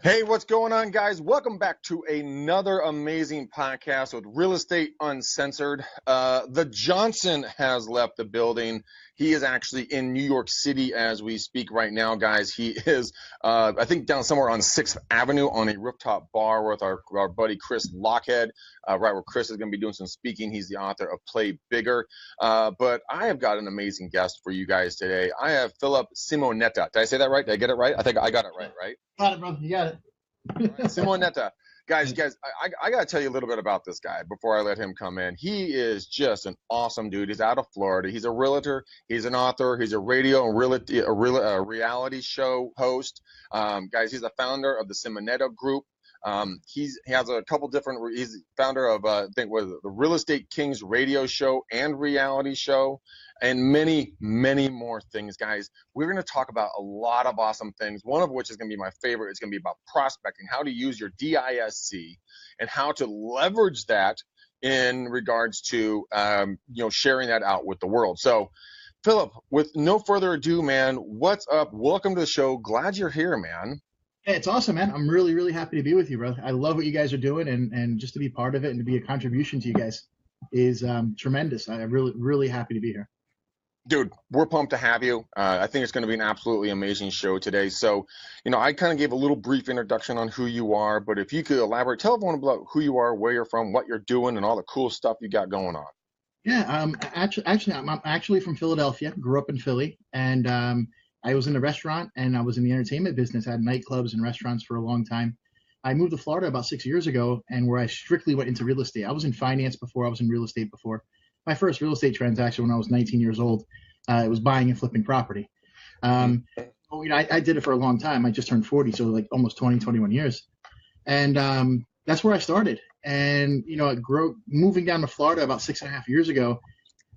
Hey, what's going on, guys? Welcome back to another amazing podcast with Real Estate Uncensored. The Johnson has left the building. He is actually in New York City as we speak right now, guys. He is, I think, down somewhere on 6th Avenue on a rooftop bar with our buddy Chris Lockhead, right where Chris is going to be doing some speaking. He's the author of Play Bigger. But I have got an amazing guest for you guys today. I have Philip Simonetta. Did I say that right? Did I get it right? I think I got it right? Got it, brother. You got it. Simonetta. Guys, I got to tell you a little bit about this guy before I let him come in. He is just an awesome dude. He's out of Florida. He's a realtor. He's an author. He's a radio and reality show host. Guys, he's the founder of the Simonetta Group. He has a couple different. He's founder of I think was the Real Estate Kings radio show and reality show, and many more things, guys. We're going to talk about a lot of awesome things. One of which is going to be my favorite. It's going to be about prospecting, how to use your DISC, and how to leverage that in regards to sharing that out with the world. So, Philip, with no further ado, man, what's up? Welcome to the show. Glad you're here, man. Hey, it's awesome, man. I'm really happy to be with you, bro. I love what you guys are doing, and just to be part of it and to be a contribution to you guys is tremendous. I'm really happy to be here. Dude, we're pumped to have you. I think it's going to be an absolutely amazing show today. So, I kind of gave a little brief introduction on who you are, but if you could elaborate, tell everyone about who you are, where you're from, what you're doing, and all the cool stuff you got going on. Yeah, I'm actually from Philadelphia. Grew up in Philly, and I was in the restaurant and I was in the entertainment business. I had nightclubs and restaurants for a long time. I moved to Florida about 6 years ago, and where I strictly went into real estate. I was in finance before. I was in real estate before. My first real estate transaction when I was 19 years old, it was buying and flipping property. I did it for a long time. I just turned 40, so like almost 21 years. And that's where I started. And, moving down to Florida about 6.5 years ago,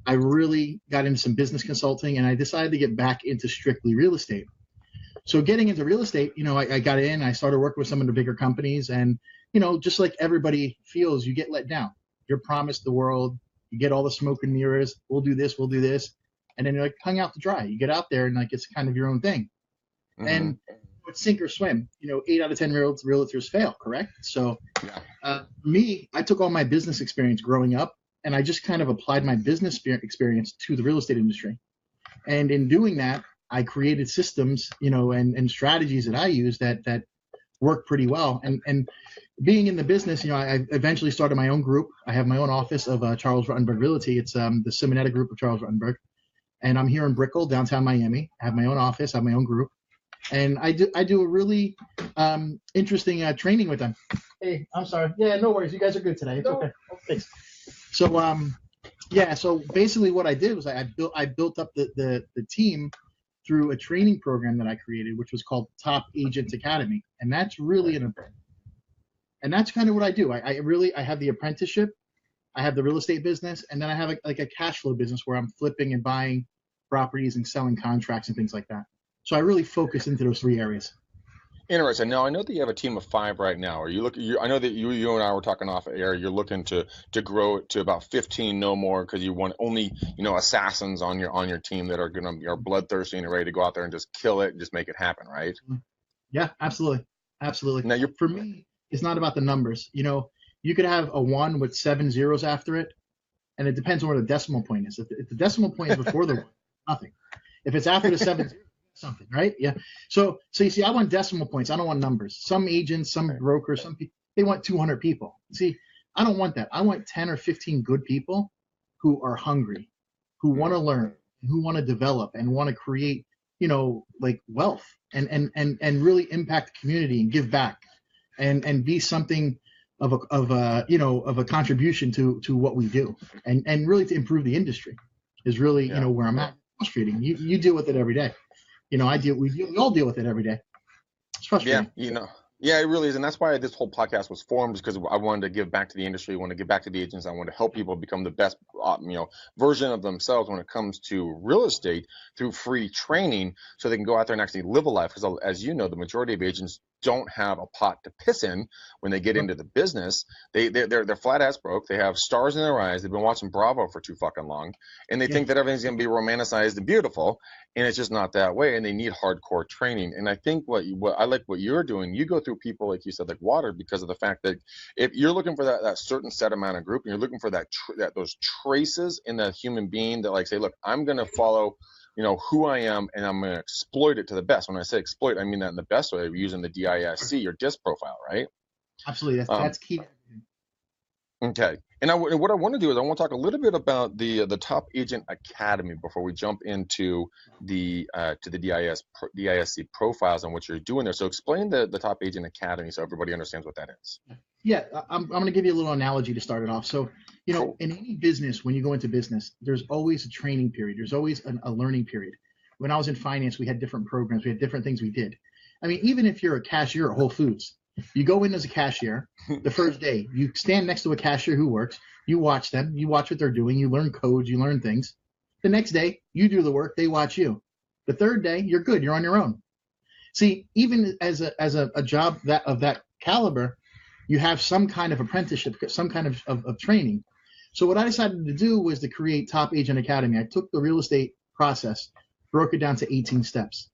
I really got into some business consulting, and I decided to get back into strictly real estate. So getting into real estate, I got in, I started working with some of the bigger companies, and, just like everybody feels, you get let down. You're promised the world, you get all the smoke and mirrors, we'll do this. And then you're like hung out to dry. You get out there and like it's kind of your own thing. Mm-hmm. And it's sink or swim. 8 out of 10 realtors fail, correct? So me, I took all my business experience growing up, and I just kind of applied my business experience to the real estate industry. And in doing that, I created systems, and strategies that I use that work pretty well. And being in the business, I eventually started my own group. I have my own office of Charles Rutenberg Realty. It's the Simonetta Group of Charles Rutenberg. And I'm here in Brickell, downtown Miami. I have my own office, I have my own group. And I do a really interesting training with them. Hey, I'm sorry. Yeah, no worries. You guys are good today. It's okay. Thanks. So basically what I did was I built up the team through a training program that I created, which was called Top Agent Academy. And that's really and that's kind of what I do. I have the apprenticeship, I have the real estate business, and then I have a cash flow business where I'm flipping and buying properties and selling contracts and things like that. So I really focus into those 3 areas. Interesting. Now I know that you have a team of 5 right now. Are you looking? I know that you and I were talking off air. You're looking to grow it to about 15, no more, because you want only assassins on your team that are are bloodthirsty and ready to go out there and just kill it and just make it happen, right? Yeah, absolutely. Now for me, it's not about the numbers. You could have a 1 with 7 zeros after it, and it depends on where the decimal point is. If the decimal point is before the 1, nothing. If it's after the 7 zeros, something, right? Yeah. So you see, I want decimal points. I don't want numbers. Some agents, some brokers, some people, they want 200 people. See, I don't want that. I want 10 or 15 good people who are hungry, who want to learn, who want to develop, and want to create, wealth and really impact the community and give back and be something of a contribution to what we do, and really to improve the industry is really where I'm at. Frustrating. You deal with it every day. We all deal with it every day. It's frustrating. Yeah, it really is. And that's why this whole podcast was formed, because I wanted to give back to the industry. I want to give back to the agents. I want to help people become the best, version of themselves when it comes to real estate through free training, so they can go out there and actually live a life. Because as you know, the majority of agents don't have a pot to piss in when they get into the business. They're flat ass broke. They have stars in their eyes. They've been watching Bravo for too fucking long, and they think that everything's going to be romanticized and beautiful, and it's just not that way. And they need hardcore training. And I think what I like what you're doing, you go through people like you said, like water, because of the fact that if you're looking for that certain set amount of group, and you're looking for those traces in the human being that like say, look, I'm going to follow who I am, and I'm going to exploit it to the best. When I say exploit, I mean that in the best way, using the DISC, your DISC profile, right? Absolutely. That's key. Okay. And what I want to do is I want to talk a little bit about the Top Agent Academy before we jump into the DISC profiles and what you're doing there. So explain the Top Agent Academy so everybody understands what that is. Yeah, I'm going to give you a little analogy to start it off. So, in any business, when you go into business, there's always a training period. There's always a learning period. When I was in finance, we had different programs. We had different things we did. I mean, even if you're a cashier at Whole Foods, you go in as a cashier the first day. You stand next to a cashier who works. You watch them. You watch what they're doing. You learn codes. You learn things. The next day, you do the work. They watch you. The third day, you're good. You're on your own. See, even as a job of that caliber, you have some kind of apprenticeship, some kind of training. So what I decided to do was to create Top Agent Academy. I took the real estate process, broke it down to 18 steps.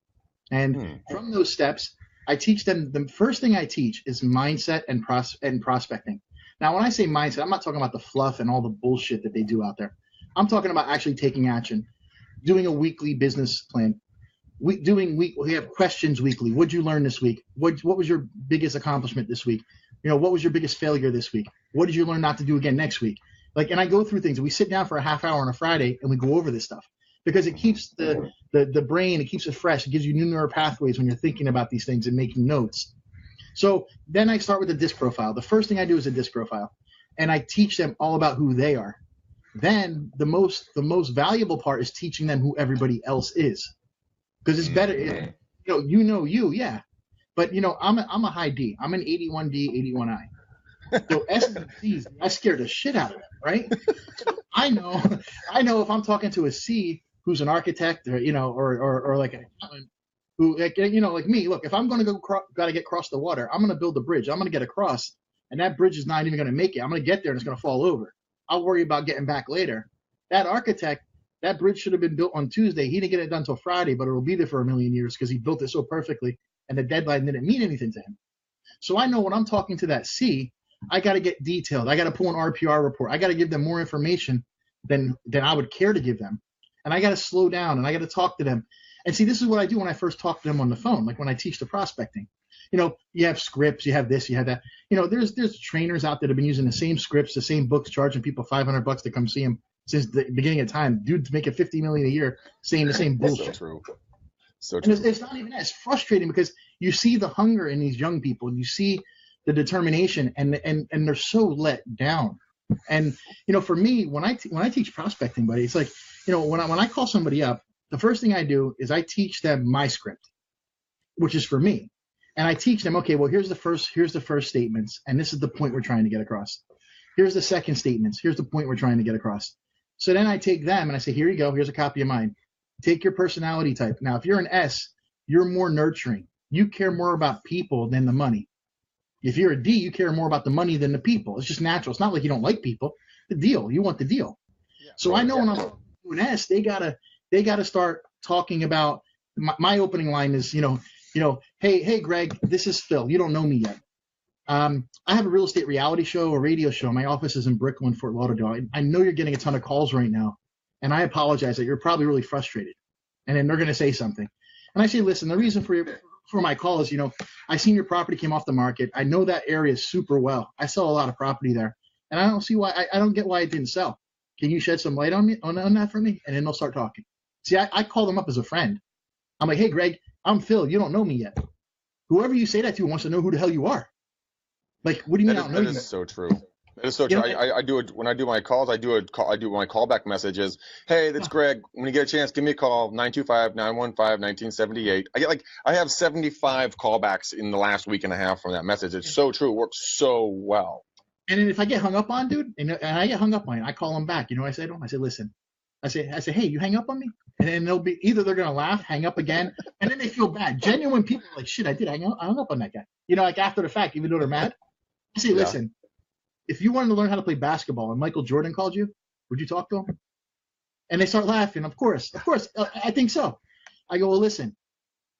And from those steps, I teach them, the first thing I teach is mindset and prospecting. Now, when I say mindset, I'm not talking about the fluff and all the bullshit that they do out there. I'm talking about actually taking action, doing a weekly business plan. We have questions weekly. What'd you learn this week? What was your biggest accomplishment this week? What was your biggest failure this week? What did you learn not to do again next week? And I go through things. We sit down for a half hour on a Friday and we go over this stuff because it keeps the brain, it keeps it fresh. It gives you new neural pathways when you're thinking about these things and making notes. So then I start with a DISC profile. The first thing I do is a DISC profile, and I teach them all about who they are. Then the most valuable part is teaching them who everybody else is, because it's better. Yeah. But I'm a high D. I'm an 81D, 81I. So S and C's, I scare the shit out of them, right? So I know if I'm talking to a C who's an architect or like an accountant who like me. Look, if I'm going to gotta get across the water, I'm going to build a bridge. I'm going to get across, and that bridge is not even going to make it. I'm going to get there and it's going to fall over. I'll worry about getting back later. That architect, that bridge should have been built on Tuesday. He didn't get it done till Friday, but it'll be there for a million years because he built it so perfectly, and the deadline didn't mean anything to him. So I know when I'm talking to that C, I got to get detailed. I got to pull an RPR report. I got to give them more information than I would care to give them. And I got to slow down and I got to talk to them. And see, this is what I do when I first talk to them on the phone, like when I teach the prospecting. You have scripts, you have this, you have that. There's trainers out there that have been using the same scripts, the same books, charging people $500 to come see them since the beginning of time. Dude's making $50 million a year saying the same bullshit. So true. And it's not even that. It's frustrating because you see the hunger in these young people. You see the determination, and they're so let down. And for me, when I teach prospecting, buddy, it's like when I call somebody up, the first thing I do is I teach them my script, which is for me, and I teach them, okay, well, here's the first statements, and this is the point we're trying to get across. Here's the second statements. Here's the point we're trying to get across. So then I take them and I say, here you go. Here's a copy of mine. Take your personality type. Now, if you're an S, you're more nurturing. You care more about people than the money. If you're a D, you care more about the money than the people. It's just natural. It's not like you don't like people. The deal. You want the deal. Yeah, so I know when I'm talking to an S, they gotta start talking about my opening line is, hey, Greg, this is Phil. You don't know me yet. I have a real estate reality show, a radio show. My office is in Brickell, Fort Lauderdale. I know you're getting a ton of calls right now, and I apologize that you're probably really frustrated. And then they're going to say something. And I say, listen, the reason for my call is, I seen your property came off the market. I know that area super well. I sell a lot of property there, and I don't see why. I don't get why it didn't sell. Can you shed some light on that for me? And then they'll start talking. See, I call them up as a friend. I'm like, hey, Greg, I'm Phil. You don't know me yet. Whoever you say that to wants to know who the hell you are. Like, what do you mean I don't know you? That is so true. That is so true. I do it when I do my calls. I do my callback messages. Hey, that's Greg. When you get a chance, give me a call. 925-915-1978. I have 75 callbacks in the last week and a half from that message. It's so true. It works so well. And then if I get hung up on, dude, and I get hung up on, I call them back. I say to them, listen, I say, hey, you hang up on me? And then they'll be either they're gonna laugh, hang up again, and then they feel bad. Genuine people are like, shit, I hung up on that guy. You know, like after the fact, even though they're mad. I say, Yeah. listen, if you wanted to learn how to play basketball and Michael Jordan called you, would you talk to him? And they start laughing. Of course, I think so. I go, well, listen,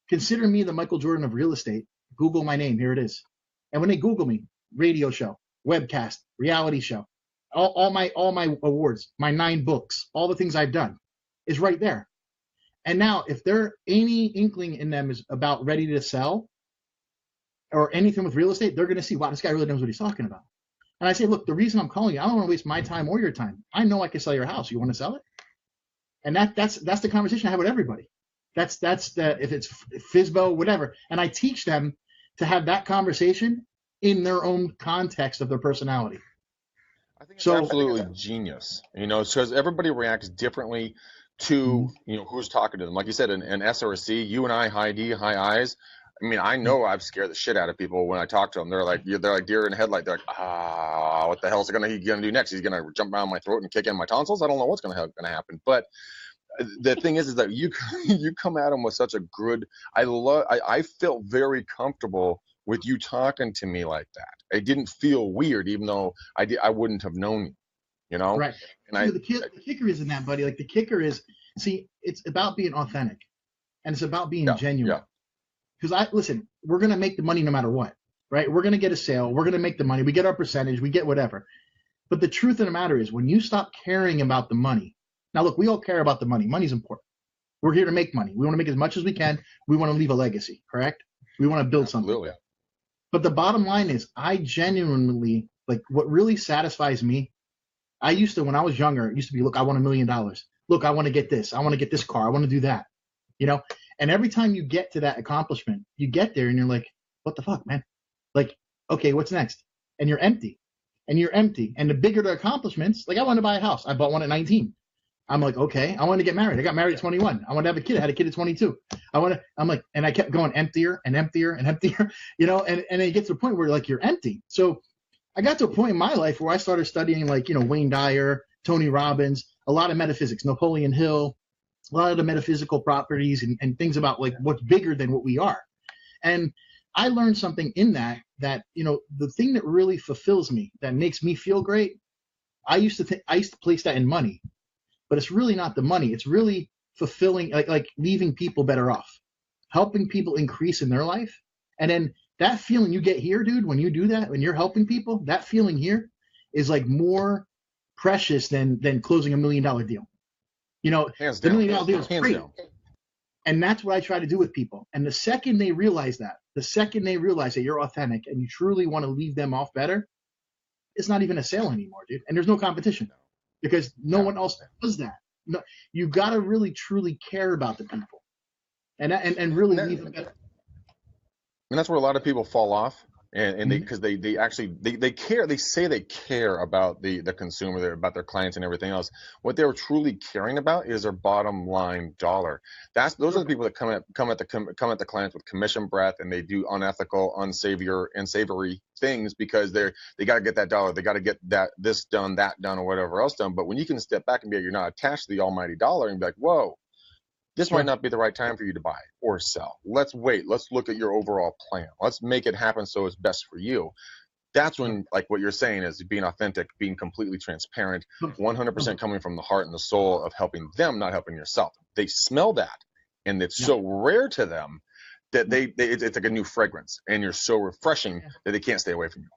consider me the Michael Jordan of real estate. Google my name. Here it is. And when they Google me, radio show, webcast, reality show, all my awards, my 9 books, all the things I've done is right there. And now if there any inkling in them is about ready to sell or anything with real estate, they're going to see, wow, this guy really knows what he's talking about. And I say, look, the reason I'm calling you, I don't want to waste my time or your time. I know I can sell your house. You want to sell it? And that's the conversation I have with everybody. That's the, if it's FISBO, whatever. And I teach them to have that conversation in their own context of their personality. I think it's absolutely genius, you know, because everybody reacts differently to, you know, who's talking to them. Like you said, an S or a C, you and I, high D, high I's. I mean, I know I've scared the shit out of people when I talk to them. They're like deer in the headlight. They're like, what the hell is he gonna do next? He's gonna jump around my throat and kick in my tonsils. I don't know what's gonna happen. But the thing is that you come at them with such a good. I felt very comfortable with you talking to me like that. It didn't feel weird, even though I wouldn't have known you. You know. Right. And the kicker isn't that, buddy. Like the kicker is, see, it's about being authentic, and it's about being genuine. Yeah. Because listen, we're going to make the money no matter what, right? We're going to get a sale. We're going to make the money. We get our percentage. We get whatever. But the truth of the matter is when you stop caring about the money. Now, look, we all care about the money. Money's important. We're here to make money. We want to make as much as we can. We want to leave a legacy, correct? We want to build something. Absolutely. But the bottom line is I genuinely, like what really satisfies me, I used to, when I was younger, it used to be, look, I want $1 million. Look, I want to get this. I want to get this car. I want to do that, you know? And every time you get to that accomplishment, you get there and you're like, what the fuck, man? Like, okay, what's next? And you're empty. And the bigger the accomplishments, like I want to buy a house. I bought one at 19. I'm like, okay, I want to get married. I got married at 21. I want to have a kid. I had a kid at 22. I'm like, and I kept going emptier and emptier and emptier, you know, and it gets to a point where like you're empty. So I got to a point in my life where I started studying like, you know, Wayne Dyer, Tony Robbins, a lot of metaphysics, Napoleon Hill, a lot of the metaphysical properties and things about like what's bigger than what we are. And I learned something in that, you know, the thing that really fulfills me, that makes me feel great, I used to place that in money, but it's really not the money. It's really fulfilling, like leaving people better off, helping people increase in their life. And then that feeling you get here, dude, when you do that, when you're helping people, that feeling here is like more precious than closing $1 million deal. You know, the $1 million deal is great. And that's what I try to do with people. And the second they realize that you're authentic and you truly want to leave them off better, it's not even a sale anymore, dude. And there's no competition because no one else does that. No, you got to really, truly care about the people and really leave them better. And that's where a lot of people fall off. And because they actually care, they say they care about the consumer, about their clients and everything else. What they're truly caring about is their bottom line dollar. Those are the people that come at the clients with commission breath, and they do unethical, unsavory things because they got to get that dollar, they got to get this done, that done, or whatever else done. But when you can step back and be like, you're not attached to the almighty dollar, and be like, whoa, this might not be the right time for you to buy or sell. Let's wait. Let's look at your overall plan. Let's make it happen so it's best for you. That's when, like what you're saying is being authentic, being completely transparent, 100% coming from the heart and the soul of helping them, not helping yourself. They smell that, and it's so rare to them that it's like a new fragrance, and you're so refreshing that they can't stay away from you.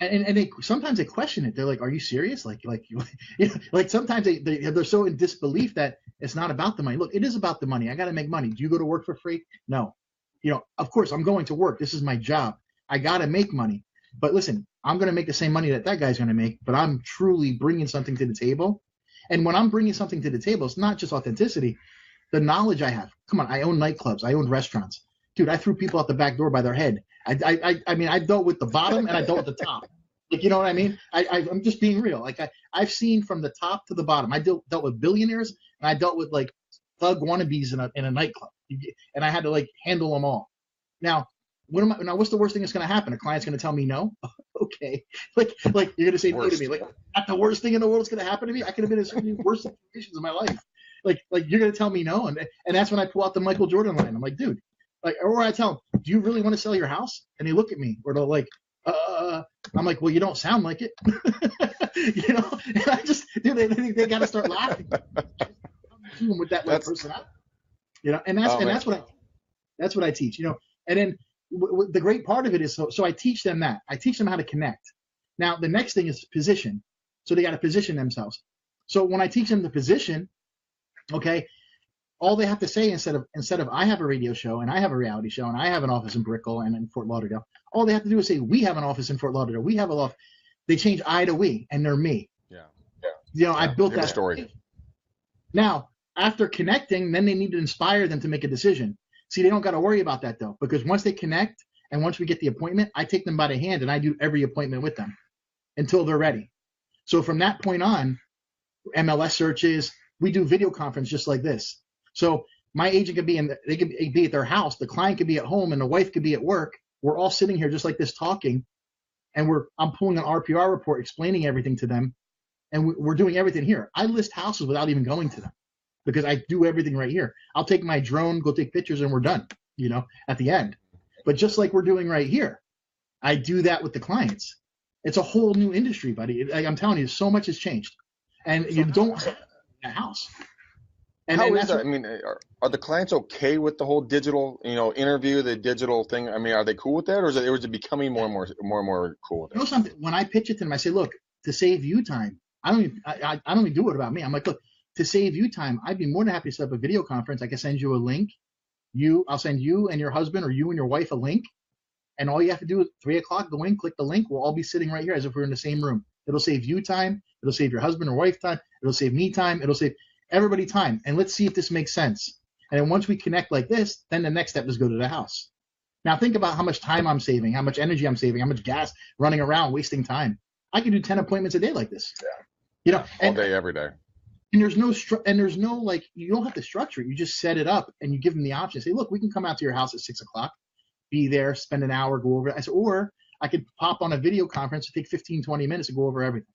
And they sometimes they question it. They're like, "Are you serious?" Like you know, like sometimes they're so in disbelief that it's not about the money. Look, it is about the money. I got to make money. Do you go to work for free? No. You know, of course I'm going to work. This is my job. I got to make money. But listen, I'm going to make the same money that guy's going to make. But I'm truly bringing something to the table. And when I'm bringing something to the table, it's not just authenticity. The knowledge I have. Come on, I own nightclubs. I own restaurants. Dude, I threw people out the back door by their head. I mean, I dealt with the bottom and I dealt with the top. Like, you know what I mean? I'm just being real. Like I've seen from the top to the bottom. I dealt with billionaires and I dealt with like thug wannabes in a nightclub, and I had to like handle them all. Now, what's the worst thing that's going to happen? A client's going to tell me no? okay, like you're gonna say no to Worst. me, like not the worst thing in the world is gonna happen to me. I could have been in so many worse situations in my life. Like you're gonna tell me no, and that's when I pull out the Michael Jordan line. I'm like, dude, like, or I tell them, do you really want to sell your house? And they look at me, or they're like, I'm like, well, you don't sound like it, you know. And I just, dude, they got to start laughing with that like personality, you know. And that's what I teach, you know. And then the great part of it is so I teach them that. I teach them how to connect. Now the next thing is position. So they got to position themselves. So when I teach them the position, okay, all they have to say instead of I have a radio show and I have a reality show and I have an office in Brickell and in Fort Lauderdale, all they have to do is say we have an office in Fort Lauderdale. We have a office. They change I to we, and they're me. Yeah. You know, I built that story. Now, after connecting, then they need to inspire them to make a decision. See, they don't got to worry about that though, because once they connect and once we get the appointment, I take them by the hand and I do every appointment with them until they're ready. So from that point on, MLS searches, we do video conference just like this. So my agent could be they could be at their house, the client could be at home, and the wife could be at work. We're all sitting here just like this talking, and I'm pulling an RPR report, explaining everything to them, and we're doing everything here. I list houses without even going to them because I do everything right here. I'll take my drone, go take pictures, and we're done, you know, at the end. But just like we're doing right here, I do that with the clients. It's a whole new industry, buddy. I'm telling you, so much has changed, and you don't have a house. And how is that? I mean, are the clients okay with the whole digital, you know, interview, the digital thing? I mean, are they cool with that, or is it becoming more and more cool with it? You know something? When I pitch it to them, I say, look, to save you time, I don't even do it about me. I'm like, look, to save you time, I'd be more than happy to set up a video conference. I can send you a link. I'll send you and your husband or you and your wife a link, and all you have to do is 3 o'clock, go in, click the link. We'll all be sitting right here as if we're in the same room. It'll save you time. It'll save your husband or wife time. It'll save me time. It'll save everybody time. And let's see if this makes sense. And then once we connect like this, then the next step is go to the house. Now think about how much time I'm saving, how much energy I'm saving, how much gas running around, wasting time. I can do 10 appointments a day like this. Yeah. You know, all day, every day. And there's no like, you don't have to structure it. You just set it up and you give them the option. Say, look, we can come out to your house at 6 o'clock, be there, spend an hour, go over it. I said, or I could pop on a video conference and take 15, 20 minutes to go over everything.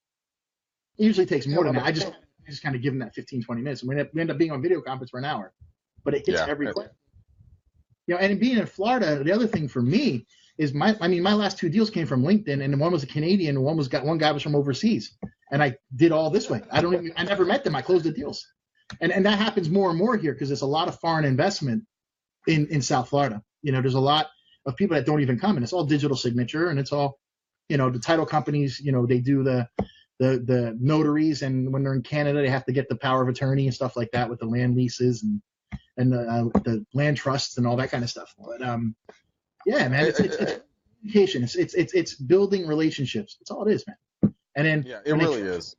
It usually takes more than that. I just kind of give them that 15, 20 minutes. And we end up being on video conference for an hour, but it hits every question. You know, and being in Florida, the other thing for me is my last 2 deals came from LinkedIn, and one was a Canadian, and one guy was from overseas. And I did all this way. I never met them. I closed the deals. And that happens more and more here because there's a lot of foreign investment in South Florida. You know, there's a lot of people that don't even come, and it's all digital signature, and it's all, you know, the title companies, you know, they do the notaries, and when they're in Canada, they have to get the power of attorney and stuff like that with the land leases and the land trusts and all that kind of stuff. But yeah, man, it's communication. It's building relationships. That's all it is, man. And then it really is.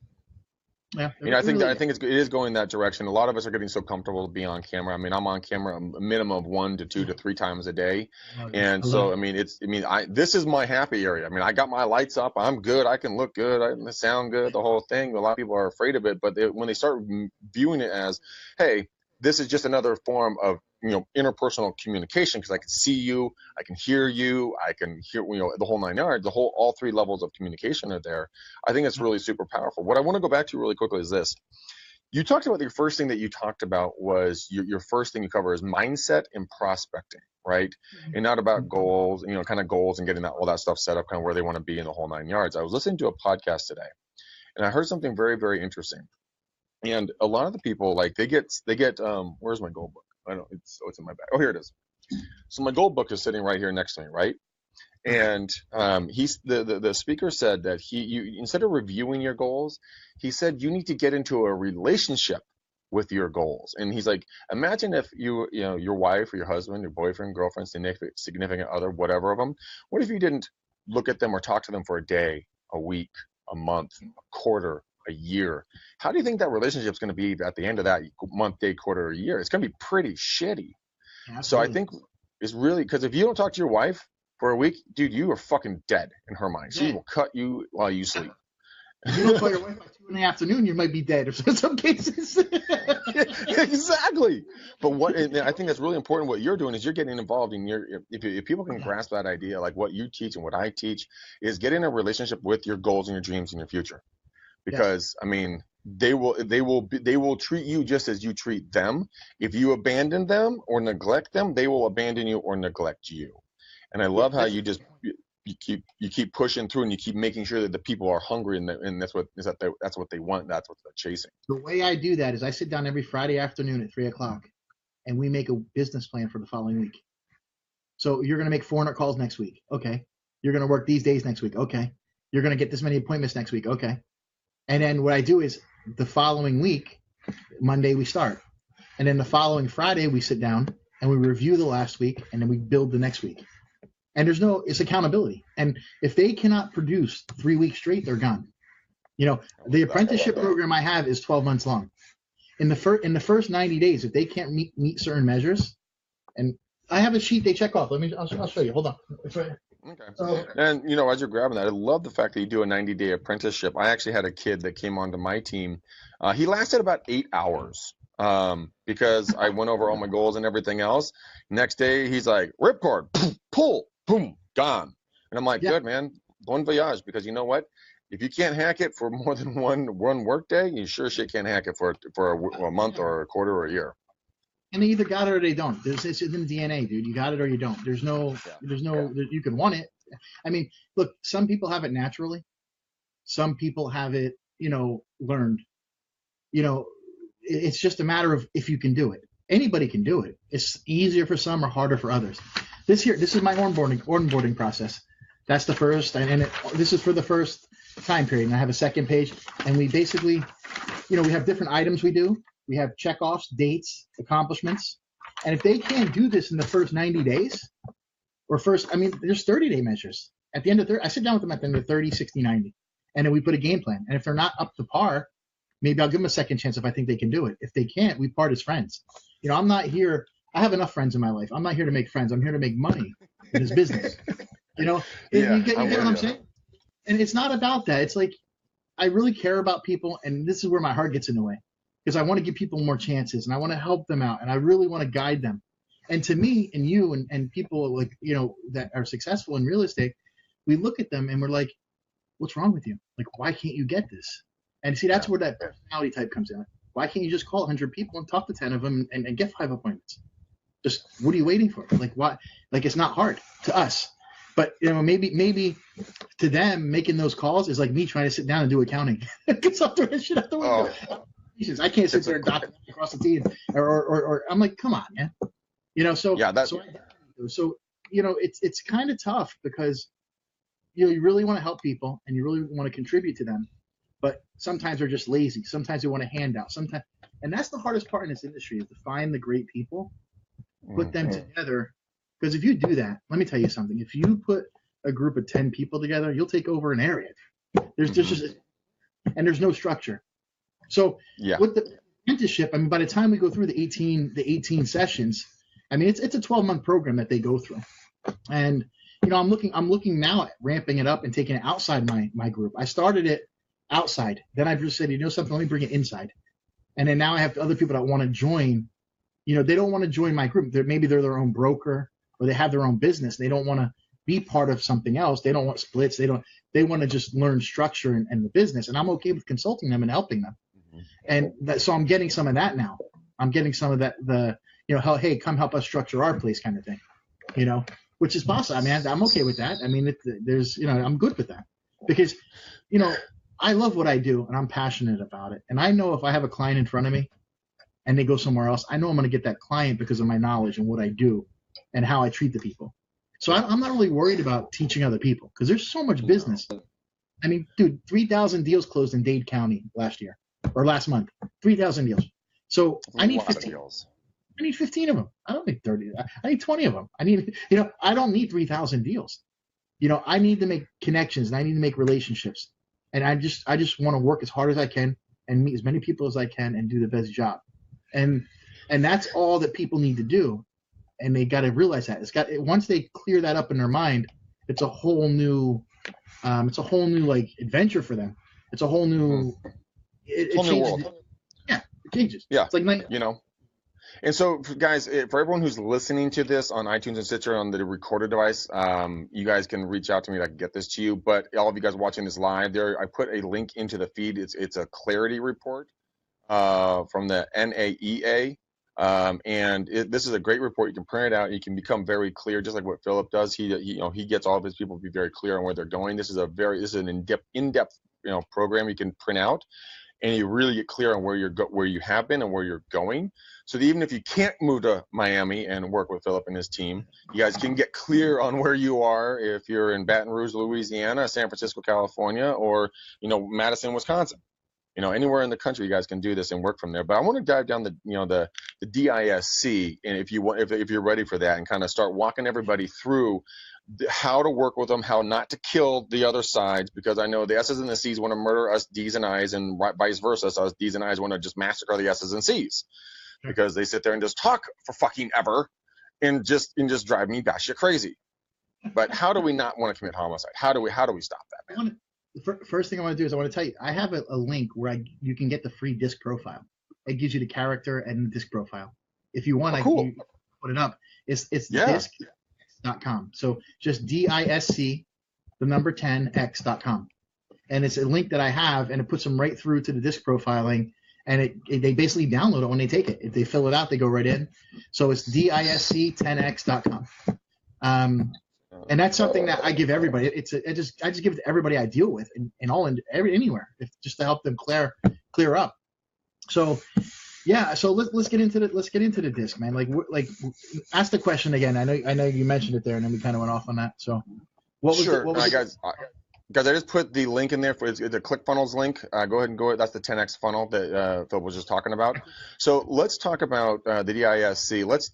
Yeah, you know, I think it is going that direction. A lot of us are getting so comfortable to be on camera. I mean, I'm on camera a minimum of 1 to 2 to 3 times a day, and so I mean, this is my happy area. I mean, I got my lights up. I'm good. I can look good. I sound good. The whole thing. A lot of people are afraid of it, but when they start viewing it as, hey, this is just another form of, you know, interpersonal communication, because I can see you, I can hear you, I can hear, you know, the whole 9 yards, all 3 levels of communication are there. I think it's really super powerful. What I want to go back to really quickly is this. You talked about your first thing that you talked about was your first thing you cover is mindset and prospecting, right? Mm-hmm. And not about goals, you know, kind of goals and getting all that stuff set up, kind of where they want to be in the whole 9 yards. I was listening to a podcast today, and I heard something very, very interesting. And a lot of the people, like, they get where's my goal book? I don't, it's in my bag. Oh, here it is. So my goal book is sitting right here next to me, right? And the speaker said that instead of reviewing your goals, he said you need to get into a relationship with your goals. And he's like, imagine if you know, your wife or your husband, your boyfriend, girlfriend, significant other, whatever of them, what if you didn't look at them or talk to them for a day, a week, a month, a quarter, a year? How do you think that relationship is going to be at the end of that month, day, quarter, or year? It's going to be pretty shitty. Absolutely. So I think it's really, because if you don't talk to your wife for a week, dude, you are fucking dead in her mind. She will cut you while you sleep. If you don't call your wife by 2 in the afternoon, you might be dead in some cases. Exactly. But and I think that's really important. What you're doing is you're getting involved in if people can grasp that idea, like what you teach and what I teach, is getting a relationship with your goals and your dreams and your future. Because I mean, they will treat you just as you treat them. If you abandon them or neglect them, they will abandon you or neglect you. And I love how you keep pushing through and you keep making sure that the people are hungry and that's what they want. That's what they're chasing. The way I do that is I sit down every Friday afternoon at 3:00 and we make a business plan for the following week. So you're going to make 400 calls next week. Okay. You're going to work these days next week. Okay. You're going to get this many appointments next week. Okay. And then what I do is the following week, Monday we start. And then the following Friday we sit down and we review the last week and then we build the next week. And it's accountability. And if they cannot produce 3 weeks straight, they're gone. The apprenticeship program I have is 12 months long. In the first 90 days, if they can't meet certain measures, and I have a sheet they check off. I'll show you. Hold on. It's right here. Okay. And as you're grabbing that, I love the fact that you do a 90-day apprenticeship. I actually had a kid that came onto my team. He lasted about 8 hours because I went over all my goals and everything else. Next day, he's like, ripcord, pull, boom, gone. And I'm like, good, man, bon voyage, because you know what? If you can't hack it for more than one work day, you sure shit can't hack it for a month or a quarter or a year. And they either got it or they don't. It's in the DNA, dude. You got it or you don't. There's no, you can want it. I mean, look, some people have it naturally. Some people have it, learned. It's just a matter of if you can do it. Anybody can do it. It's easier for some or harder for others. This is my onboarding process. That's the first, this is for the first time period. And I have a second page, and we basically, we have different items we do. We have checkoffs, dates, accomplishments. And if they can't do this in the first 90 days, there's 30-day measures. At the end of 30, I sit down with them at the end of 30, 60, 90. And then we put a game plan. And if they're not up to par, maybe I'll give them a second chance if I think they can do it. If they can't, we part as friends. I'm not here. I have enough friends in my life. I'm not here to make friends. I'm here to make money in this business. You get what I'm saying? And it's not about that. It's like, I really care about people. And this is where my heart gets in the way. Because I want to give people more chances and I want to help them out and I really want to guide them. And to me and you and people that are successful in real estate, we look at them and we're like, what's wrong with you? Like, why can't you get this? And see, that's where that personality type comes in. Why can't you just call 100 people and talk to 10 of them and get 5 appointments? Just, what are you waiting for? Like, why? Like, it's not hard to us. But, maybe to them, making those calls is like me trying to sit down and do accounting. Because I'm throwing shit out the window. I can't sit there and dot across the T or I'm like, come on, man. It's kind of tough because you really want to help people and you really want to contribute to them, but sometimes they're just lazy. Sometimes they want a handout. And that's the hardest part in this industry is to find the great people, put them together. Because if you do that, let me tell you something. If you put a group of 10 people together, you'll take over an area. There's no structure. So with the apprenticeship, by the time we go through the 18 sessions, it's a 12-month program that they go through. And, I'm looking now at ramping it up and taking it outside my group. I started it outside. Then I've just said, something, let me bring it inside. And then now I have other people that want to join. They don't want to join my group. Maybe they're their own broker or they have their own business. They don't want to be part of something else. They don't want splits. They want to just learn structure and the business. And I'm okay with consulting them and helping them. And so I'm getting some of that now. I'm getting some of that, hey, come help us structure our place kind of thing, which is possible. I'm okay with that. I'm good with that because, I love what I do and I'm passionate about it. And I know if I have a client in front of me and they go somewhere else, I know I'm going to get that client because of my knowledge and what I do and how I treat the people. So I'm not really worried about teaching other people because there's so much business. Dude, 3,000 deals closed in Dade County last year. Or last month, 3,000 deals. So I need 15. I need 15 of them. I don't need 30. I need 20 of them. I don't need 3,000 deals. I need to make connections and I need to make relationships. And I just want to work as hard as I can and meet as many people as I can and do the best job. And that's all that people need to do. And they got to realize that. Once they clear that up in their mind, it's a whole new like adventure for them. It's a whole new it Whole new changes. world. Yeah, it changes. Yeah, It's like night. you know. And so, guys, for everyone who's listening to this on iTunes and Stitcher on the recorded device, you guys can reach out to me. I can get this to you. But all of you guys watching this live, there, I put a link into the feed. It's a clarity report from the NAEA. This is a great report. You can print it out. You can become very clear, just like what Philip does. He gets all of his people to be very clear on where they're going. This is an in-depth program you can print out, and you really get clear on where you have been and where you're going. So that even if you can't move to Miami and work with Philip and his team, you guys can get clear on where you are if you're in Baton Rouge, Louisiana, San Francisco, California, or Madison, Wisconsin. Anywhere in the country, you guys can do this and work from there. But I want to dive down the DISC, and if you're ready for that, and kind of start walking everybody through how to work with them, how not to kill the other sides, because I know the S's and the C's want to murder us D's and I's, and vice versa. So us D's and I's want to just massacre the S's and C's because they sit there and just talk for fucking ever and just drive me batshit crazy. But how do we not want to commit homicide? How do we stop that, man? First thing I want to do is I want to tell you, I have a link where you can get the free disc profile. It gives you the character and the disc profile. If you want, I can put it up. It's disc.com. So just DISC, the number 10x.com. And it's a link that I have, and it puts them right through to the disc profiling. And they basically download it when they take it. If they fill it out, they go right in. So it's DISC10x.com. And that's something that I give everybody. I just give it to everybody I deal with anywhere, just to help them clear up. So yeah, so let's get into the disc, man. Like ask the question again. I know you mentioned it there, and then we kind of went off on that. So what was Guys, I just put the link in there for it's a ClickFunnels link. Go ahead and go. That's the 10x funnel that Phil was just talking about. So let's talk about the DISC. Let's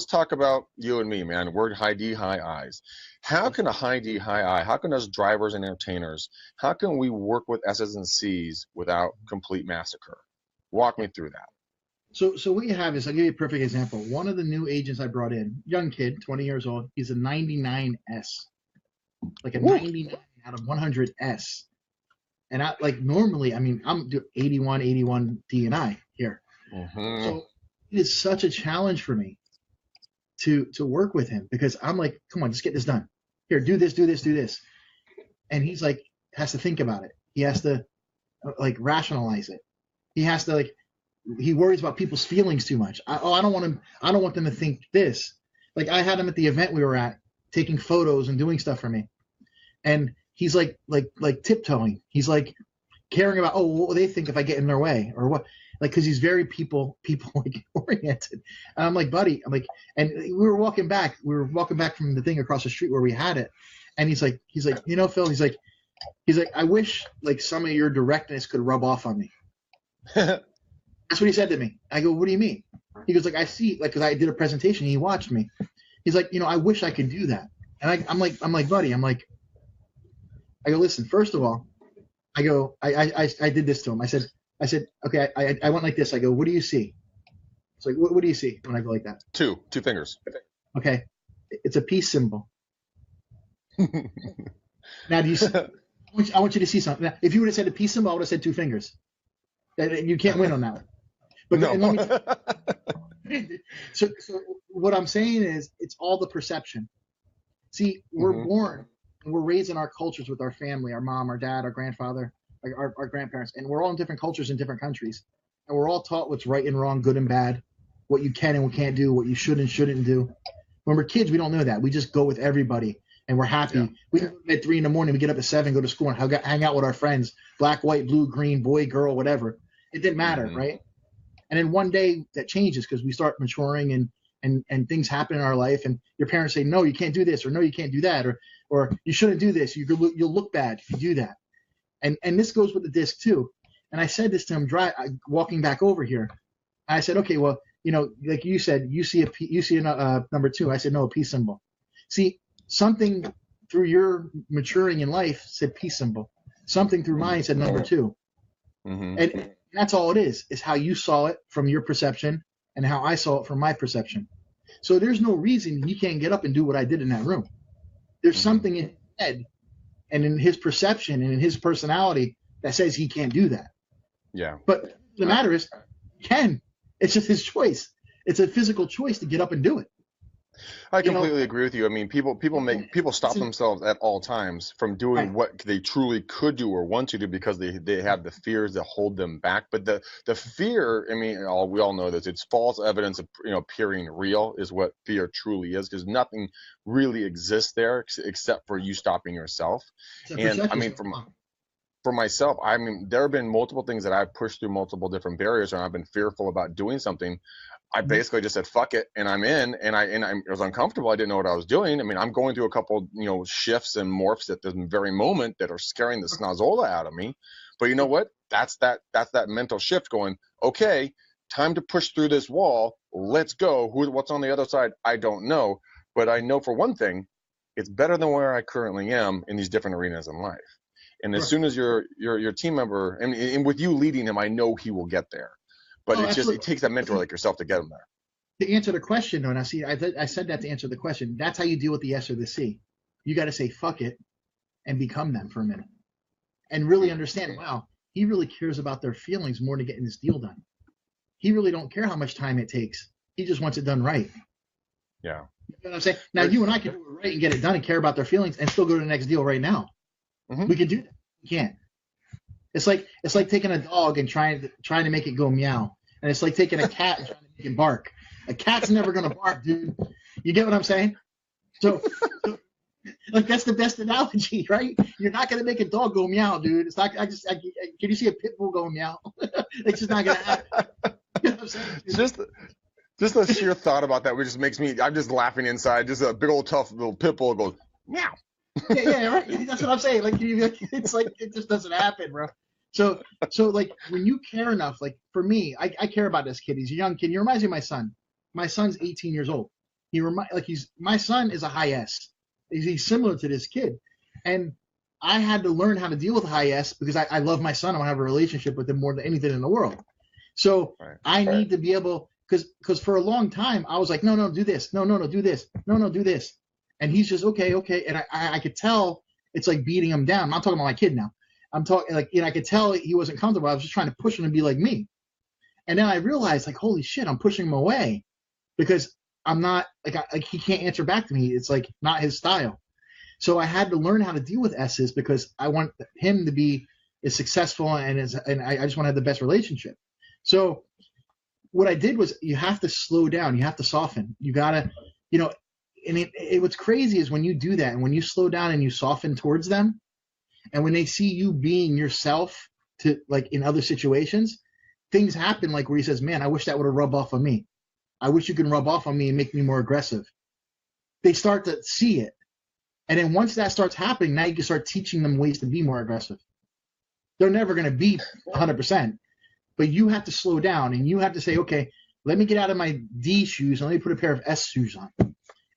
talk about you and me, man. We're high D, high I's. How can a high D, high I? How can us drivers and entertainers? How can we work with S's and C's without complete massacre? Walk me through that. So what you have is, I'll give you a perfect example. One of the new agents I brought in, young kid, 20 years old. He's a 99S. Like a 99 out of 100S. And normally, I'm doing 81 D&I here. Mm-hmm. So it is such a challenge for me to work with him, because I'm like, come on, just get this done. Here, do this. And he's like, has to think about it. He has to rationalize it. He has to he worries about people's feelings too much. I don't want them to think this. Like, I had him at the event we were at, taking photos and doing stuff for me, and he's like tiptoeing. He's like caring about, what will they think if I get in their way, or what, because he's very people oriented. And I'm like, buddy, and we were walking back from the thing across the street where we had it, and he's like, Phil, he's like, I wish some of your directness could rub off on me. That's what he said to me. I go, what do you mean? He goes, I see, because I did a presentation, he watched me. He's like, I wish I could do that. And I'm like, buddy, I go, listen, first of all, I did this to him. I said, okay, I went like this. I go, what do you see? It's like, what do you see when I go like that? Two fingers. Okay. It's a peace symbol. Now, do you see, I want you to see something. Now, if you would have said a peace symbol, I would have said two fingers. You can't win on that one. But no. So what I'm saying is, it's all the perception. See, we're born and we're raised in our cultures with our family, our mom, our dad, our grandfather, our grandparents, and we're all in different cultures in different countries. And we're all taught what's right and wrong, good and bad, what you can and what can't do, what you should and shouldn't do. When we're kids, we don't know that. We just go with everybody, and we're happy. Yeah. We go at 3 a.m, we get up at 7, go to school, and hang out with our friends, black, white, blue, green, boy, girl, whatever. It didn't matter, right? And then one day that changes, because we start maturing and things happen in our life, and your parents say, no, you can't do this, or no, you can't do that, or you shouldn't do this. You'll look bad if you do that. And this goes with the disc too. And I said this to him walking back over here. I said, okay, well, like you said, you see a number 2. I said, no, a peace symbol. See, something through your maturing in life said peace symbol. Something through mine said number 2. Mm-hmm. And that's all it is how you saw it from your perception and how I saw it from my perception. So there's no reason you can't get up and do what I did in that room. There's something in his head and in his perception and in his personality that says he can't do that. Yeah. But the matter is, he can. It's just his choice. It's a physical choice to get up and do it. I You know, completely agree with you. I mean, people stop themselves at all times from doing right. what they truly could do or want to do because they have the fears that hold them back. But the fear, I mean, we all know this. It's false evidence of appearing real is what fear truly is, because nothing really exists there except for you stopping yourself. It's a And I perception. mean, for myself, I mean, there have been multiple things that I've pushed through multiple different barriers, and I've been fearful about doing something. I Mhm. basically just said fuck it, and I'm in, and I was uncomfortable. I didn't know what I was doing. I mean, I'm going through a couple shifts and morphs at this very moment that are scaring the snozzola out of me. But you know what? That's that mental shift going. Okay, time to push through this wall. Let's go. What's on the other side? I don't know, but I know for one thing, it's better than where I currently am in these different arenas in life. And as Sure. soon as your team member, and with you leading him, I know he will get there. But Oh, it's just it absolutely. takes that mentor like yourself to get him there. To answer the question, though, and I said that to answer the question. That's how you deal with the S or the C. You got to say fuck it and become them for a minute, and really understand. Wow, he really cares about their feelings more than getting this deal done. He really don't care how much time it takes. He just wants it done right. Yeah. You know what I'm saying? Now you and I can do it right and get it done and care about their feelings and still go to the next deal right now. Mm-hmm. We can do that. We can't. It's like taking a dog and trying to make it go meow, and it's like taking a cat and trying to make it bark. A cat's never gonna bark, dude. You get what I'm saying? So like that's the best analogy, right? You're not gonna make a dog go meow, dude. It's not. Can you see a pit bull go meow? It's just not gonna happen. You know what I'm saying? Just the sheer thought about that, which just makes me. I'm just laughing inside. Just a big old tough little pit bull goes meow. Yeah, right. That's what I'm saying. Like it's like it just doesn't happen, bro. So like when you care enough, like for me, I care about this kid. He's a young kid. He reminds me of my son. My son's 18 years old. My son is a high S. He's similar to this kid, and I had to learn how to deal with high S because I love my son. I want to have a relationship with him more than anything in the world. So Right. I need to be able because for a long time I was like, no, do this, no, do this, no, do this, and he's just okay, and I could tell it's like beating him down. I'm not talking about my kid now. I'm talking like I could tell he wasn't comfortable. I was just trying to push him to be like me, and then I realized like holy shit, I'm pushing him away because I'm not like he can't answer back to me. It's like not his style. So I had to learn how to deal with S's because I want him to be as successful and I just want to have the best relationship. So what I did was you have to slow down. You have to soften. You gotta, and what's crazy is when you do that and when you slow down and you soften towards them, and when they see you being yourself to like in other situations, things happen like where he says, "Man, I wish that would have rubbed off on me. I wish you can rub off on me and make me more aggressive." They start to see it. And then once that starts happening, now you can start teaching them ways to be more aggressive. They're never going to be 100%, but you have to slow down and you have to say, okay, let me get out of my D shoes and let me put a pair of S shoes on.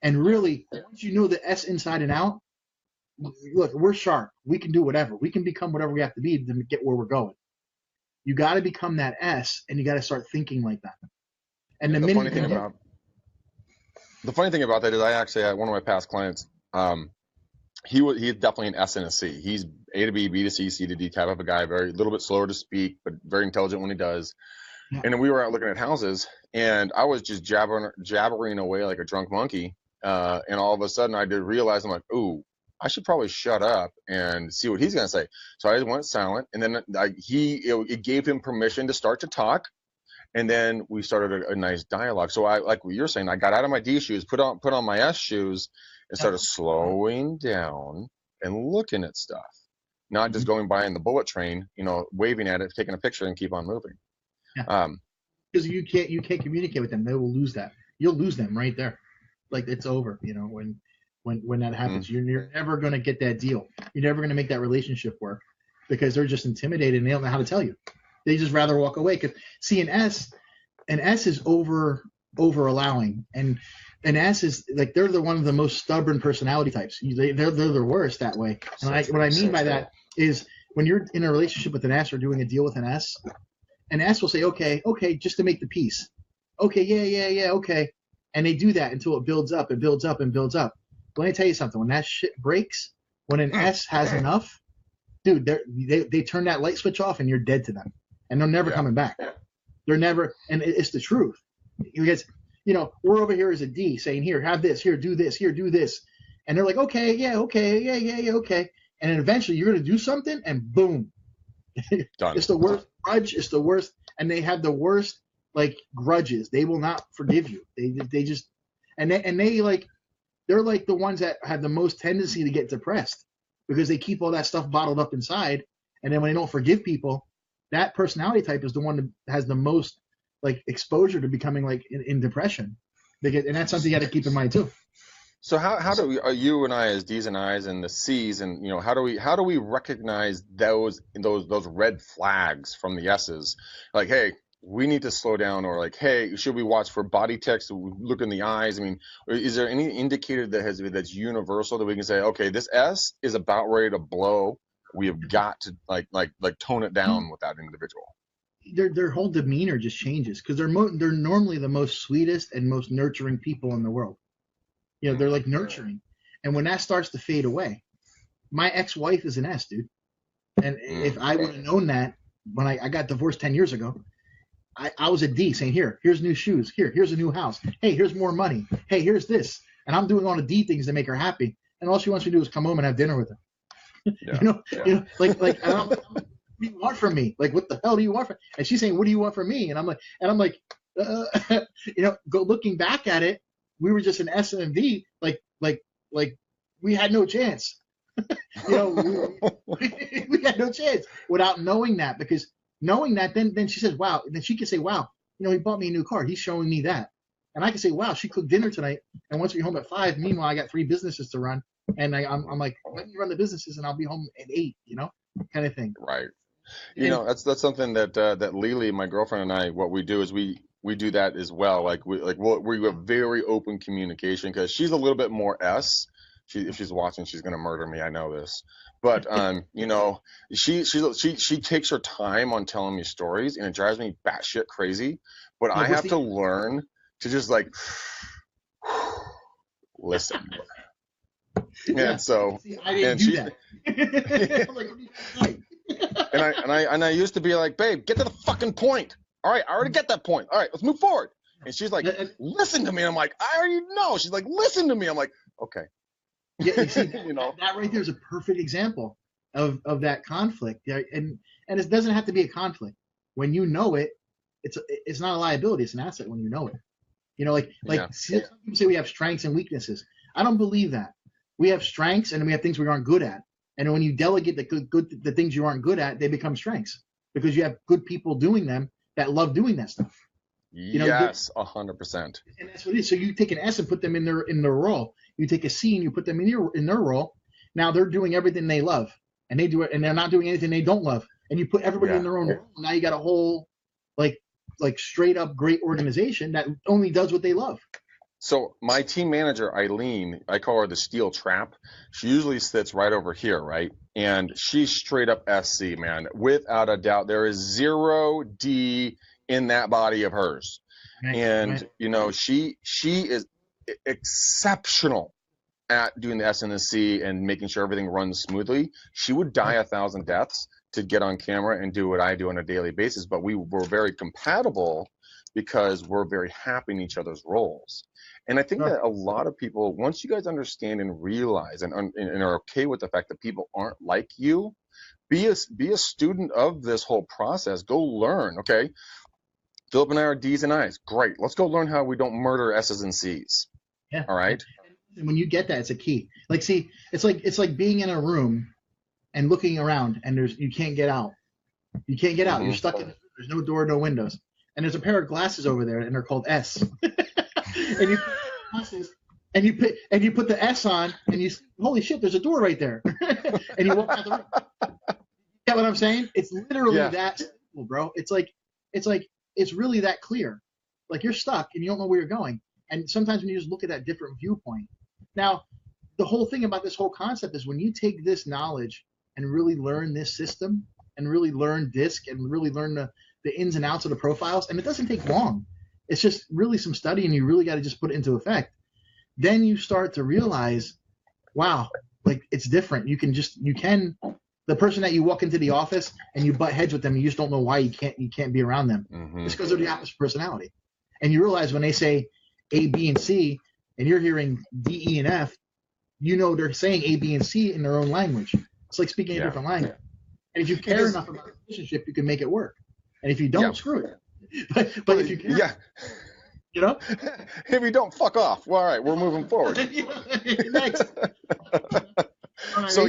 And really, once you know the S inside and out, look, we're sharp. We can do whatever. We can become whatever we have to be to get where we're going. You got to become that S and you got to start thinking like that. And the funny thing about that is I actually had one of my past clients. He's definitely an S and a C. He's A to B, B to C, C to D type of a guy. Very little bit slower to speak, but very intelligent when he does. Yeah. And then we were out looking at houses, and I was just jabbering away like a drunk monkey. And all of a sudden, I did realize I'm like, ooh, I should probably shut up and see what he's gonna say. So I just went silent, and then it gave him permission to start to talk. And then we started a nice dialogue. So I, like what you're saying, I got out of my D shoes, put on my S shoes, and started slowing down and looking at stuff, not just going by in the bullet train, waving at it, taking a picture, and keep on moving. Yeah. Because you can't communicate with them, they will lose that. You'll lose them right there. Like it's over. When that happens, you're never going to get that deal. You're never going to make that relationship work because they're just intimidated and they don't know how to tell you. They just rather walk away. Because see, an S is over allowing, and an S is like they're one of the most stubborn personality types. They're the worst that way. And what I mean by that is when you're in a relationship with an S or doing a deal with an S will say, okay, just to make the peace. Okay, yeah, okay. And they do that until it builds up and builds up and builds up. But let me tell you something. When that shit breaks, when an S has enough, dude, they turn that light switch off and you're dead to them. and they're never Yeah. coming back. They're never, and it's the truth. Because, we're over here as a D saying, here, have this, here, do this. And they're like, okay, yeah, okay. And then eventually you're going to do something and boom. Done. It's the worst grudge. It's the worst. And they have the worst, like, grudges. They will not forgive you. They just, they're like the ones that have the most tendency to get depressed because they keep all that stuff bottled up inside. And then when they don't forgive people, that personality type is the one that has the most, like, exposure to becoming, like, in depression. And that's something you got to keep in mind too. So how do we, you and I as D's and I's and the C's, and how do we recognize those red flags from the S's? Like, hey, we need to slow down, or like, hey, should we watch for body text? Look in the eyes. I mean, is there any indicator that's universal that we can say, okay, this S is about ready to blow. We have got to like tone it down with that individual. Their whole demeanor just changes because they're normally the most sweetest and most nurturing people in the world. They're like nurturing, and when that starts to fade away, my ex-wife is an S, dude. And if I would have known that when I got divorced 10 years ago, I was a D saying, here's new shoes, here's a new house, hey, here's more money, hey, here's this, and I'm doing all the D things to make her happy, and all she wants me to do is come home and have dinner with her. Yeah. Like what do you want from me? Like, what the hell do you want from? And she's saying, what do you want from me? And I'm like, looking back at it, we were just an S and a D, like we had no chance. we had no chance without knowing that, because knowing that, then she says, wow, then she can say, wow, he bought me a new car. He's showing me that. And I can say, wow, she cooked dinner tonight. And once we're home at 5, meanwhile, I got 3 businesses to run. And I'm like, let me run the businesses and I'll be home at 8, kind of thing. Right. That's something that Lily, my girlfriend, and I, what we do is we do that as well. We have very open communication, because she's a little bit more S. If she's watching, she's gonna murder me. I know this, but she takes her time on telling me stories, and it drives me batshit crazy. But I have to learn to just listen. And so, I didn't do that. I'm like, what are you doing? And I used to be like, babe, get to the fucking point. All right, I already get that point. All right, let's move forward. And she's like, listen to me. I'm like, I already know. She's like, listen to me. I'm like, okay. Yeah, you see, that right there is a perfect example of that conflict. And it doesn't have to be a conflict. When you know it, it's not a liability. It's an asset when you know it. Some people say we have strengths and weaknesses. I don't believe that. We have strengths and we have things we aren't good at. And when you delegate the things you aren't good at, they become strengths, because you have good people doing them that love doing that stuff. Yes, 100%. And that's what it is. So you take an S and put them in their role. You take a C and you put them in their role. Now they're doing everything they love, and they do it, and they're not doing anything they don't love. And you put everybody in their own role. Now you got a whole like straight up great organization that only does what they love. So my team manager, Eileen, I call her the steel trap. She usually sits right over here, right? And she's straight up SC, man. Without a doubt, there is 0 D in that body of hers. Right. And, she is exceptional at doing the S and the C and making sure everything runs smoothly. She would die 1,000 deaths to get on camera and do what I do on a daily basis. But we were very compatible because we're very happy in each other's roles. And I think that a lot of people, once you guys understand and realize and are okay with the fact that people aren't like you, be a student of this whole process. Go learn, okay? Philip and I are D's and I's. Great. Let's go learn how we don't murder S's and C's. Yeah. All right? And when you get that, it's a key. It's like being in a room and looking around, and you can't get out. You can't get out. Mm-hmm. You're stuck in. There's no door, no windows. And there's a pair of glasses over there, and they're called S. And you put glasses, and you put the S on, and you see, holy shit, there's a door right there. And you walk out the room. You get what I'm saying? It's literally that simple, bro. It's really that clear. Like, you're stuck and you don't know where you're going. And sometimes when you just look at that different viewpoint. Now, the whole thing about this whole concept is when you take this knowledge and really learn this system and really learn DISC and really learn the ins and outs of the profiles, and it doesn't take long. It's just really some study, and you really got to just put it into effect. Then you start to realize, wow, like, it's different. You can The person that you walk into the office and you butt heads with them, and you just don't know why you can't be around them. It's because of the opposite personality. And you realize when they say A, B, and C, and you're hearing D, E, and F, you know they're saying A, B, and C in their own language. It's like speaking a different language. And if you care enough about the relationship, you can make it work. And if you don't, screw it. But if you care, you know, if you don't, fuck off. Well, all right, we're moving forward. Next. So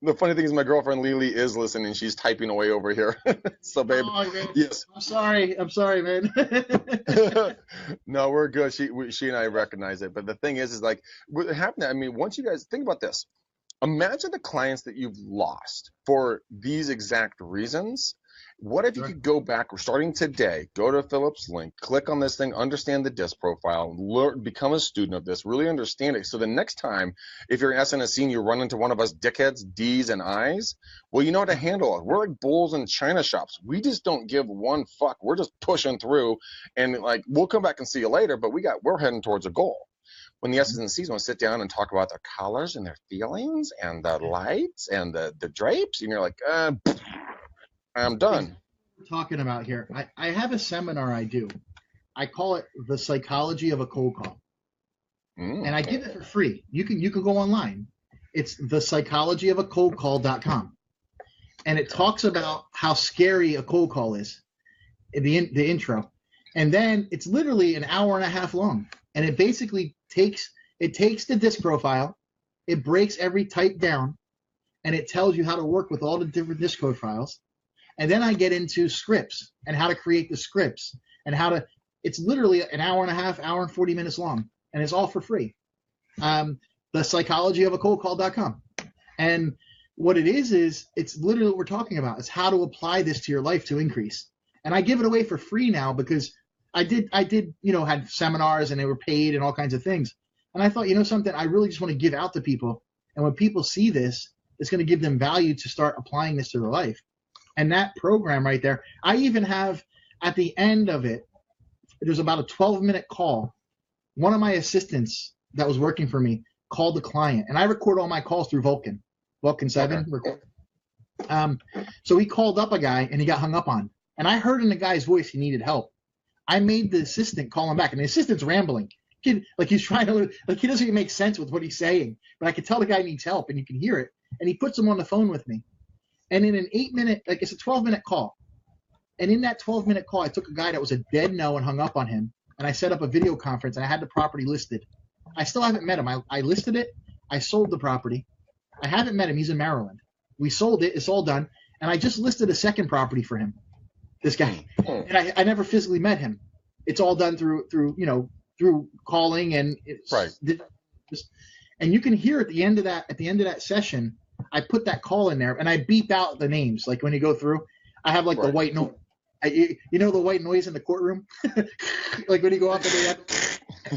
the funny thing is my girlfriend Lily is listening. She's typing away over here. So babe, yes. I'm sorry, man. No, we're good. She and I recognize it. But the thing is like what happened. I mean, once you guys think about this, imagine the clients that you've lost for these exact reasons. What if you could go back, starting today, go to Philip's link, click on this thing, understand the DISC profile, learn, become a student of this, really understand it. So the next time, if you're SNSC and you run into one of us dickheads, D's and I's, well, you know how to handle it. We're like bulls in china shops. We just don't give one fuck. We're just pushing through, and like we'll come back and see you later, but we're heading towards a goal. When the SNCs want to sit down and talk about their colors and their feelings and the lights and the drapes, and you're like, I'm done. We're talking about here. I have a seminar I do. I call it The Psychology of a Cold Call. And I give it for free. You can go online. It's thepsychologyofacoldcall.com. And it talks about how scary a cold call is in the intro. And then it's literally an hour and a half long. And it basically takes the DISC profile, it breaks every type down, and it tells you how to work with all the different DISC code files. And then I get into scripts and how to create the scripts and it's literally an hour and a half, hour and 40 minutes long, and it's all for free. The psychologyofacoldcall.com. And what it is it's literally what we're talking about. It's how to apply this to your life to increase. And I give it away for free now because I did, had seminars and they were paid and all kinds of things. And I thought, something, I really just want to give out to people. And when people see this, it's going to give them value to start applying this to their life. And that program right there, I even have at the end of it, there's about a 12-minute call. One of my assistants that was working for me called the client, and I record all my calls through Vulcan 7. Okay. So he called up a guy and he got hung up on. And I heard in the guy's voice he needed help. I made the assistant call him back, and the assistant's rambling. He's trying to, he doesn't even make sense with what he's saying. But I could tell the guy needs help, and you can hear it. And he puts him on the phone with me. And in an 8-minute, it's a 12-minute call. And in that 12-minute call, I took a guy that was a dead no and hung up on him. And I set up a video conference, and I had the property listed. I still haven't met him. I listed it. I sold the property. I haven't met him. He's in Maryland. We sold it. It's all done. And I just listed a second property for him, this guy. And I never physically met him. It's all done through calling and and you can hear at the end of that session, I put that call in there and I beep out the names. Like when you go through, I have the white noise. The white noise in the courtroom, like when you go out the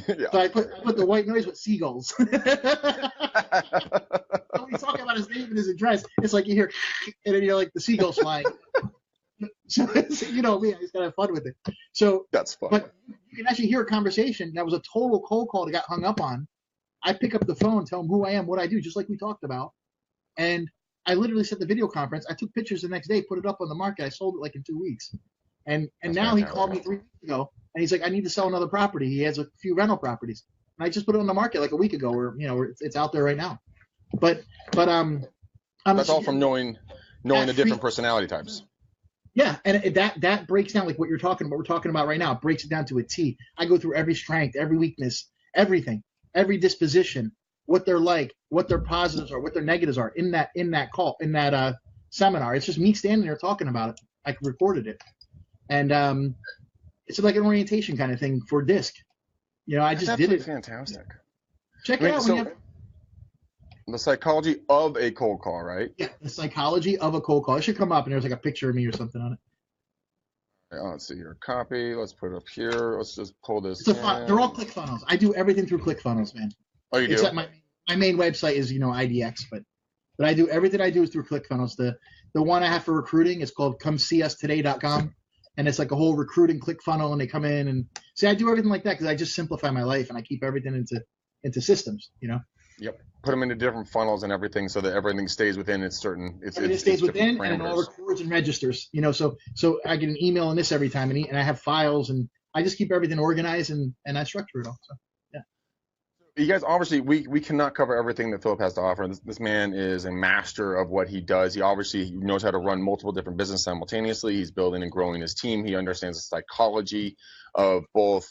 yeah. So I put the white noise with seagulls. So when you talk about his name and his address, it's like you hear, and then you're like the seagulls flying. So me, I just gotta have fun with it. So that's fun. But you can actually hear a conversation that was a total cold call that got hung up on. I pick up the phone, tell him who I am, what I do, just like we talked about, and I literally set the video conference. I took pictures the next day, put it up on the market. I sold it in 2 weeks. And now he called me 3 weeks ago, and he's like, I need to sell another property. He has a few rental properties, and I just put it on the market a week ago. Where it's out there right now. But that's all from knowing the different personality types. Yeah, and that breaks down like what you're talking about. We're talking about right now. It breaks it down to a T. I go through every strength, every weakness, everything, every disposition, what they're like, what their positives are, what their negatives are in that seminar. It's just me standing there talking about it. I recorded it, and it's like an orientation kind of thing for DISC. I just did it. Fantastic. Check it out. The psychology of a cold call, right? Yeah, the psychology of a cold call. It should come up, and there's a picture of me or something on it. Right, let's see here. Copy. Let's put it up here. Let's just pull this. They're all ClickFunnels. I do everything through ClickFunnels, man. Oh, you do? Except my main website is IDX, but I do everything I do is through ClickFunnels. The one I have for recruiting is called ComeSeeUsToday.com, and it's like a whole recruiting ClickFunnel, and they come in and see. I do everything like that because I just simplify my life and I keep everything into systems, Yep. Put them into different funnels and everything so that everything stays within its certain Everything stays different within, and it all parameters. records and registers. So I get an email on this every time, and I have files, and I just keep everything organized, and I structure it all. So yeah. You guys, obviously, we cannot cover everything that Philip has to offer. This man is a master of what he does. He obviously knows how to run multiple different businesses simultaneously. He's building and growing his team. He understands the psychology of both,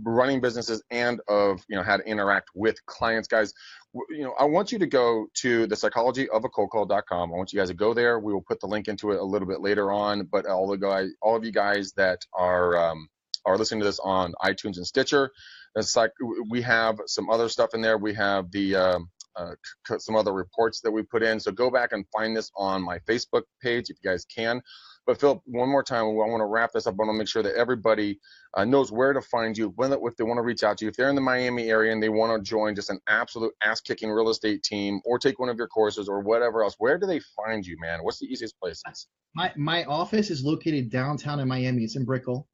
running businesses and of, how to interact with clients. Guys, I want you to go to the psychologyofacoldcall.com. I want you guys to go there. We will put the link into it a little bit later on. But all of you guys that are listening to this on iTunes and Stitcher, it's like we have some other stuff in there. We have the some other reports that we put in. So go back and find this on my Facebook page if you guys can. But Phil, one more time, I want to wrap this up. I want to make sure that everybody knows where to find you, if they want to reach out to you. If they're in the Miami area and they want to join just an absolute ass-kicking real estate team or take one of your courses or whatever else, where do they find you, man? What's the easiest places? My office is located downtown in Miami. It's in Brickell.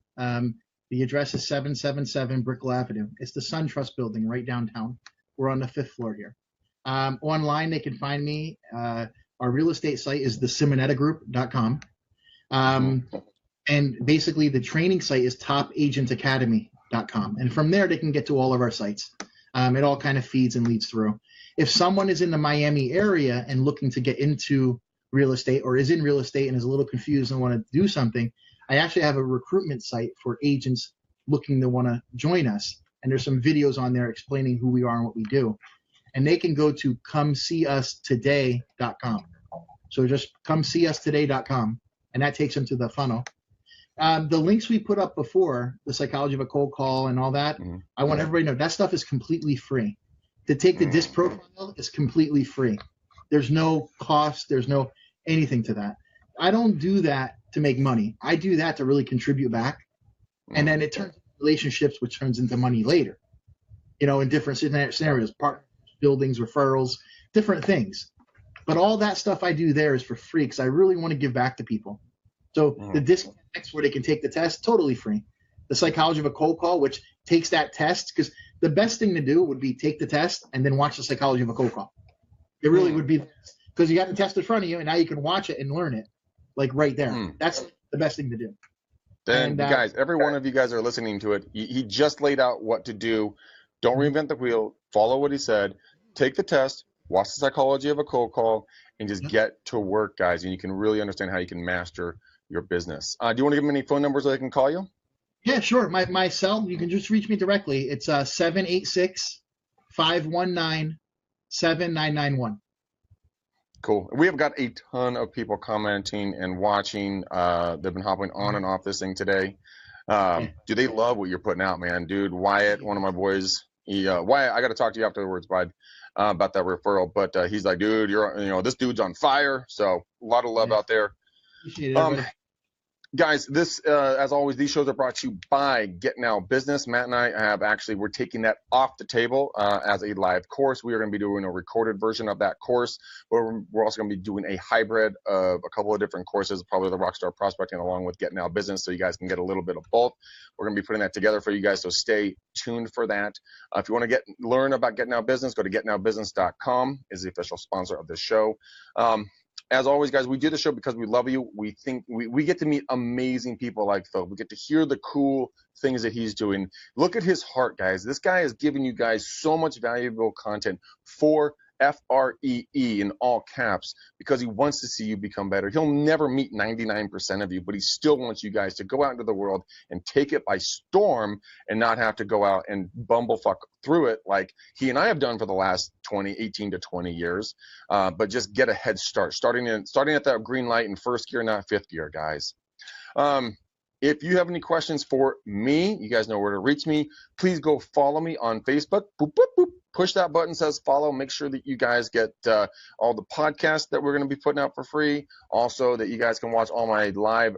The address is 777 Brickell Avenue. It's the SunTrust building right downtown. We're on the 5th floor here. Online, they can find me. Our real estate site is thesimonetagroup.com. And basically, the training site is topagentacademy.com. And from there, they can get to all of our sites. It all kind of feeds and leads through. If someone is in the Miami area and looking to get into real estate or is in real estate and is a little confused and want to do something, I actually have a recruitment site for agents looking to want to join us. And there's some videos on there explaining who we are and what we do. And they can go to comeseeustoday.com. So just comeseeustoday.com. And that takes them to the funnel. The links we put up before, the psychology of a cold call and all that, I want everybody to know that stuff is completely free. To take the disc profile is completely free. There's no cost. There's no anything to that. I don't do that to make money. I do that to really contribute back. And then it turns into relationships, which turns into money later, in different scenarios, partners, buildings, referrals, different things. But all that stuff I do there is for free because I really want to give back to people. So the disc next where they can take the test, totally free. The psychology of a cold call, which takes that test, because the best thing to do would be take the test and then watch the psychology of a cold call. It really would be, because you got the test in front of you and now you can watch it and learn it. Like right there. That's the best thing to do. Then, guys, every one of you guys are listening to it. He just laid out what to do. Don't reinvent the wheel. Follow what he said. Take the test. Watch the psychology of a cold call. And just get to work, guys. And you can really understand how you can master your business. Do you want to give them any phone numbers so they can call you? Yeah, sure. My cell, you can just reach me directly. It's 786-519-7991. Cool. We have got a ton of people commenting and watching. They've been hopping on and off this thing today. Do they love what you're putting out, man? Dude, Wyatt, one of my boys, Wyatt, I got to talk to you afterwards, bud, about that referral. But he's like, dude, this dude's on fire. So a lot of love out there. Appreciate it. Guys, this, as always, these shows are brought to you by Get Now Business. Matt and I we're taking that off the table as a live course. We are going to be doing a recorded version of that course. But we're also going to be doing a hybrid of a couple of different courses, probably the Rockstar Prospecting along with Get Now Business, so you guys can get a little bit of both. We're going to be putting that together for you guys, so stay tuned for that. If you want to learn about Get Now Business, go to getnowbusiness.com, is the official sponsor of this show. As always, guys, we do the show because we love you. We think we get to meet amazing people like Phil. We get to hear the cool things that he's doing. Look at his heart, guys. This guy is giving you guys so much valuable content for FREE in all caps because he wants to see you become better. He'll never meet 99% of you, but he still wants you guys to go out into the world and take it by storm and not have to go out and bumblefuck through it like he and I have done for the last 18 to 20 years, but just get a head start, starting at that green light in first gear, not fifth gear, guys. If you have any questions for me, you guys know where to reach me. Please go follow me on Facebook. Boop, boop, boop. Push that button, says follow. Make sure that you guys get all the podcasts that we're going to be putting out for free. Also, that you guys can watch all my live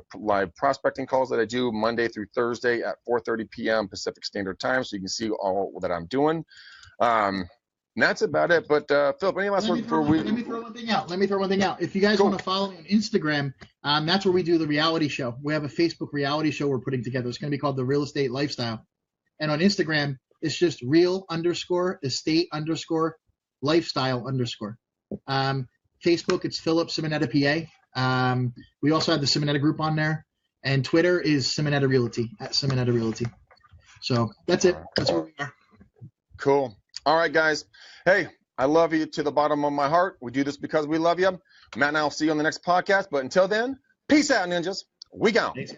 prospecting calls that I do Monday through Thursday at 4:30 p.m. Pacific Standard Time, so you can see all that I'm doing. And that's about it. But Philip, any last words before we? Let me throw one thing out. If you guys want to follow me on Instagram, that's where we do the reality show. We have a Facebook reality show we're putting together. It's going to be called The Real Estate Lifestyle. And on Instagram, it's just real_estate_lifestyle. lifestyle _. Facebook, it's Philip Simonetta PA. We also have the Simonetta group on there. And Twitter is Simonetta Realty, at Simonetta Realty. So that's it. That's where we are. Cool. All right, guys. Hey, I love you to the bottom of my heart. We do this because we love you. Matt and I will see you on the next podcast. But until then, peace out, ninjas. We gone. Thanks,